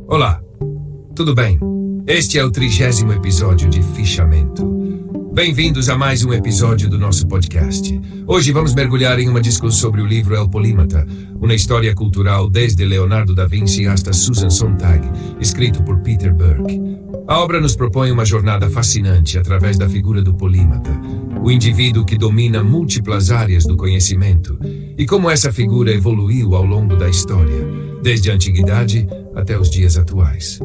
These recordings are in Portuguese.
Olá, tudo bem? Este é o 30º episódio de Fichamento. Bem-vindos a mais um episódio do nosso podcast. Hoje vamos mergulhar em uma discussão sobre o livro El Polímata, uma história cultural desde Leonardo da Vinci hasta Susan Sontag, escrito por Peter Burke. A obra nos propõe uma jornada fascinante através da figura do polímata, o indivíduo que domina múltiplas áreas do conhecimento, e como essa figura evoluiu ao longo da história, desde a antiguidade até os dias atuais.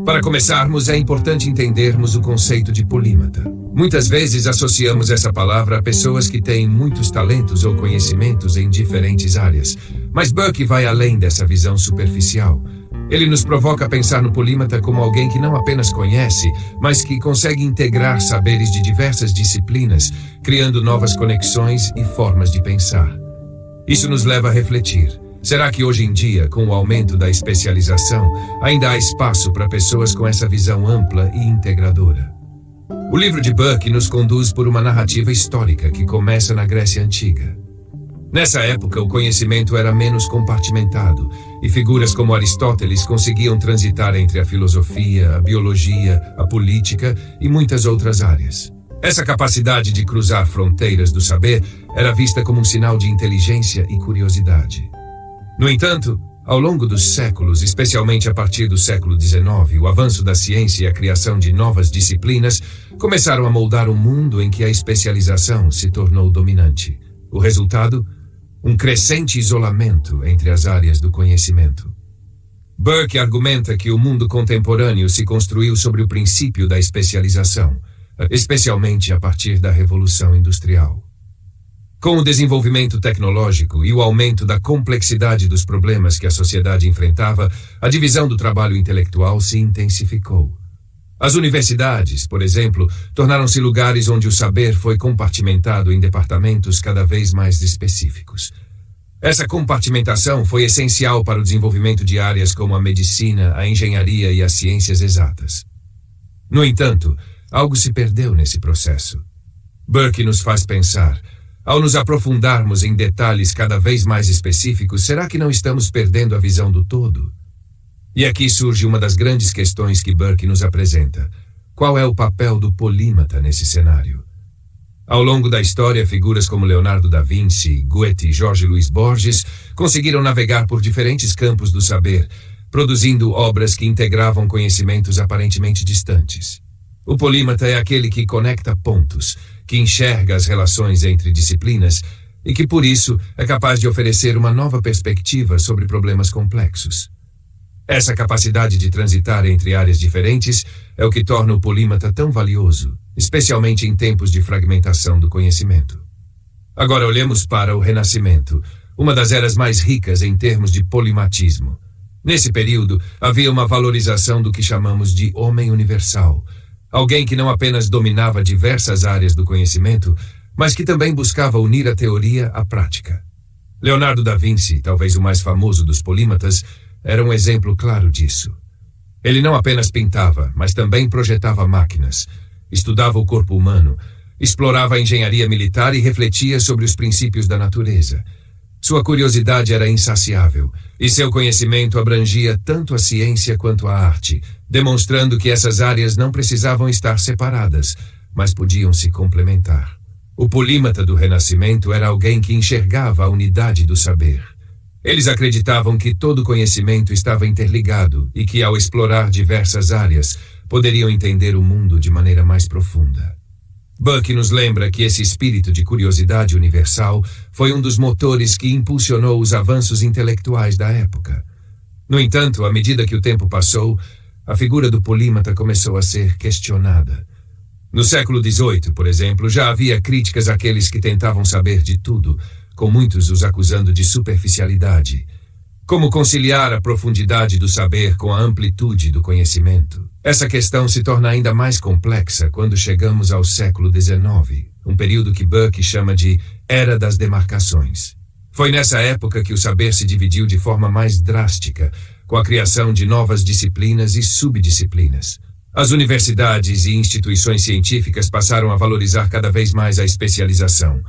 Para começarmos, é importante entendermos o conceito de polímata. Muitas vezes associamos essa palavra a pessoas que têm muitos talentos ou conhecimentos em diferentes áreas, mas Burke vai além dessa visão superficial. Ele nos provoca a pensar no polímata como alguém que não apenas conhece, mas que consegue integrar saberes de diversas disciplinas, criando novas conexões e formas de pensar. Isso nos leva a refletir. Será que hoje em dia, com o aumento da especialização, ainda há espaço para pessoas com essa visão ampla e integradora? O livro de Burke nos conduz por uma narrativa histórica que começa na Grécia Antiga. Nessa época, o conhecimento era menos compartimentado, e figuras como Aristóteles conseguiam transitar entre a filosofia, a biologia, a política e muitas outras áreas. Essa capacidade de cruzar fronteiras do saber era vista como um sinal de inteligência e curiosidade. No entanto, ao longo dos séculos, especialmente a partir do século XIX, o avanço da ciência e a criação de novas disciplinas começaram a moldar um mundo em que a especialização se tornou dominante. O resultado? Um crescente isolamento entre as áreas do conhecimento. Burke argumenta que o mundo contemporâneo se construiu sobre o princípio da especialização, especialmente a partir da Revolução Industrial. Com o desenvolvimento tecnológico e o aumento da complexidade dos problemas que a sociedade enfrentava, a divisão do trabalho intelectual se intensificou. As universidades, por exemplo, tornaram-se lugares onde o saber foi compartimentado em departamentos cada vez mais específicos. Essa compartimentação foi essencial para o desenvolvimento de áreas como a medicina, a engenharia e as ciências exatas. No entanto, algo se perdeu nesse processo. Burke nos faz pensar: ao nos aprofundarmos em detalhes cada vez mais específicos, será que não estamos perdendo a visão do todo? E aqui surge uma das grandes questões que Burke nos apresenta. Qual é o papel do polímata nesse cenário? Ao longo da história, figuras como Leonardo da Vinci, Goethe e Jorge Luis Borges conseguiram navegar por diferentes campos do saber, produzindo obras que integravam conhecimentos aparentemente distantes. O polímata é aquele que conecta pontos, que enxerga as relações entre disciplinas e que, por isso, é capaz de oferecer uma nova perspectiva sobre problemas complexos. Essa capacidade de transitar entre áreas diferentes é o que torna o polímata tão valioso, especialmente em tempos de fragmentação do conhecimento. Agora olhemos para o Renascimento, uma das eras mais ricas em termos de polimatismo. Nesse período, havia uma valorização do que chamamos de homem universal, alguém que não apenas dominava diversas áreas do conhecimento, mas que também buscava unir a teoria à prática. Leonardo da Vinci, talvez o mais famoso dos polímatas, era um exemplo claro disso. Ele não apenas pintava, mas também projetava máquinas, estudava o corpo humano, explorava a engenharia militar e refletia sobre os princípios da natureza. Sua curiosidade era insaciável, e seu conhecimento abrangia tanto a ciência quanto a arte, demonstrando que essas áreas não precisavam estar separadas, mas podiam se complementar. O polímata do Renascimento era alguém que enxergava a unidade do saber. Eles acreditavam que todo conhecimento estava interligado e que, ao explorar diversas áreas, poderiam entender o mundo de maneira mais profunda. Burke nos lembra que esse espírito de curiosidade universal foi um dos motores que impulsionou os avanços intelectuais da época. No entanto, à medida que o tempo passou, a figura do polímata começou a ser questionada. No século XVIII, por exemplo, já havia críticas àqueles que tentavam saber de tudo, com muitos os acusando de superficialidade. Como conciliar a profundidade do saber com a amplitude do conhecimento? Essa questão se torna ainda mais complexa quando chegamos ao século XIX, um período que Burke chama de Era das Demarcações. Foi nessa época que o saber se dividiu de forma mais drástica, com a criação de novas disciplinas e subdisciplinas. As universidades e instituições científicas passaram a valorizar cada vez mais a especialização,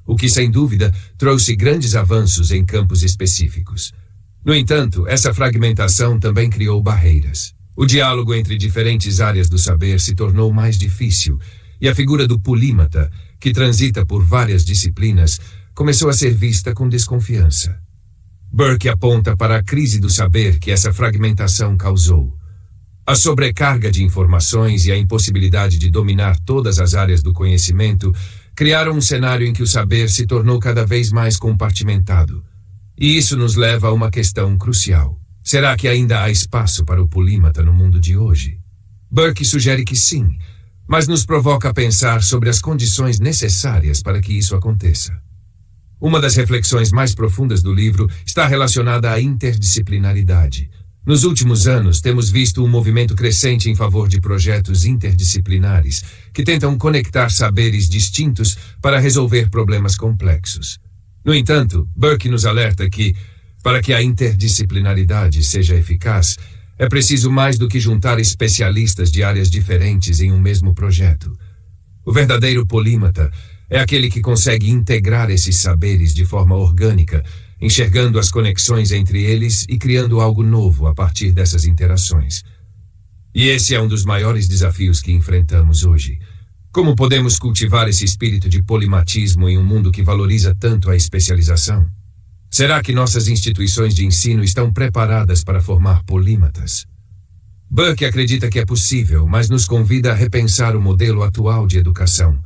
o que, sem dúvida, trouxe grandes avanços em campos específicos. No entanto, essa fragmentação também criou barreiras. O diálogo entre diferentes áreas do saber se tornou mais difícil, e a figura do polímata, que transita por várias disciplinas, começou a ser vista com desconfiança. Burke aponta para a crise do saber que essa fragmentação causou. A sobrecarga de informações e a impossibilidade de dominar todas as áreas do conhecimento criaram um cenário em que o saber se tornou cada vez mais compartimentado. E isso nos leva a uma questão crucial. Será que ainda há espaço para o polímata no mundo de hoje? Burke sugere que sim, mas nos provoca a pensar sobre as condições necessárias para que isso aconteça. Uma das reflexões mais profundas do livro está relacionada à interdisciplinaridade. Nos últimos anos, temos visto um movimento crescente em favor de projetos interdisciplinares, que tentam conectar saberes distintos para resolver problemas complexos. No entanto, Burke nos alerta que, para que a interdisciplinaridade seja eficaz, é preciso mais do que juntar especialistas de áreas diferentes em um mesmo projeto. O verdadeiro polímata é aquele que consegue integrar esses saberes de forma orgânica, enxergando as conexões entre eles e criando algo novo a partir dessas interações. E esse é um dos maiores desafios que enfrentamos hoje. Como podemos cultivar esse espírito de polimatismo em um mundo que valoriza tanto a especialização? Será que nossas instituições de ensino estão preparadas para formar polímatas? Burke acredita que é possível, mas nos convida a repensar o modelo atual de educação.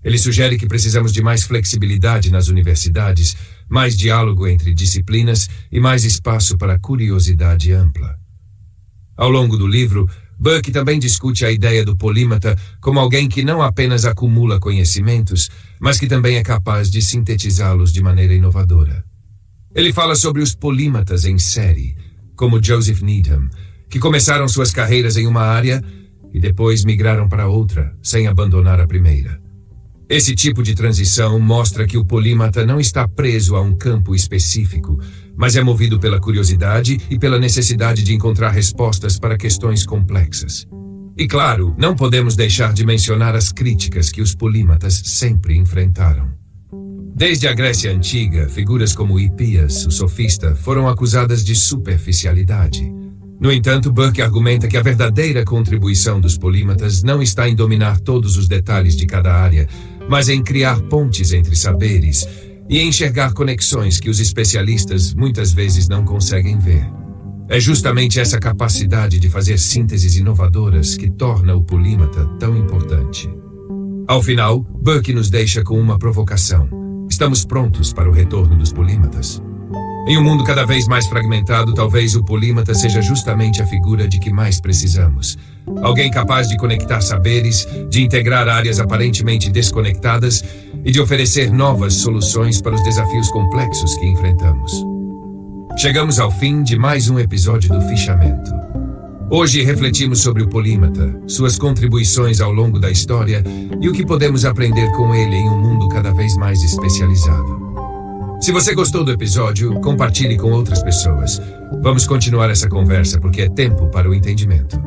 Ele sugere que precisamos de mais flexibilidade nas universidades, mais diálogo entre disciplinas e mais espaço para curiosidade ampla. Ao longo do livro, Burke também discute a ideia do polímata como alguém que não apenas acumula conhecimentos, mas que também é capaz de sintetizá-los de maneira inovadora. Ele fala sobre os polímatas em série, como Joseph Needham, que começaram suas carreiras em uma área e depois migraram para outra, sem abandonar a primeira. Esse tipo de transição mostra que o polímata não está preso a um campo específico, mas é movido pela curiosidade e pela necessidade de encontrar respostas para questões complexas. E claro, não podemos deixar de mencionar as críticas que os polímatas sempre enfrentaram. Desde a Grécia Antiga, figuras como Hipias, o sofista, foram acusadas de superficialidade. No entanto, Burke argumenta que a verdadeira contribuição dos polímatas não está em dominar todos os detalhes de cada área, mas em criar pontes entre saberes e enxergar conexões que os especialistas muitas vezes não conseguem ver. É justamente essa capacidade de fazer sínteses inovadoras que torna o polímata tão importante. Ao final, Burke nos deixa com uma provocação. Estamos prontos para o retorno dos polímatas? Em um mundo cada vez mais fragmentado, talvez o polímata seja justamente a figura de que mais precisamos. Alguém capaz de conectar saberes, de integrar áreas aparentemente desconectadas e de oferecer novas soluções para os desafios complexos que enfrentamos. Chegamos ao fim de mais um episódio do Fichamento. Hoje refletimos sobre o polímata, suas contribuições ao longo da história e o que podemos aprender com ele em um mundo cada vez mais especializado. Se você gostou do episódio, compartilhe com outras pessoas. Vamos continuar essa conversa porque é tempo para o entendimento.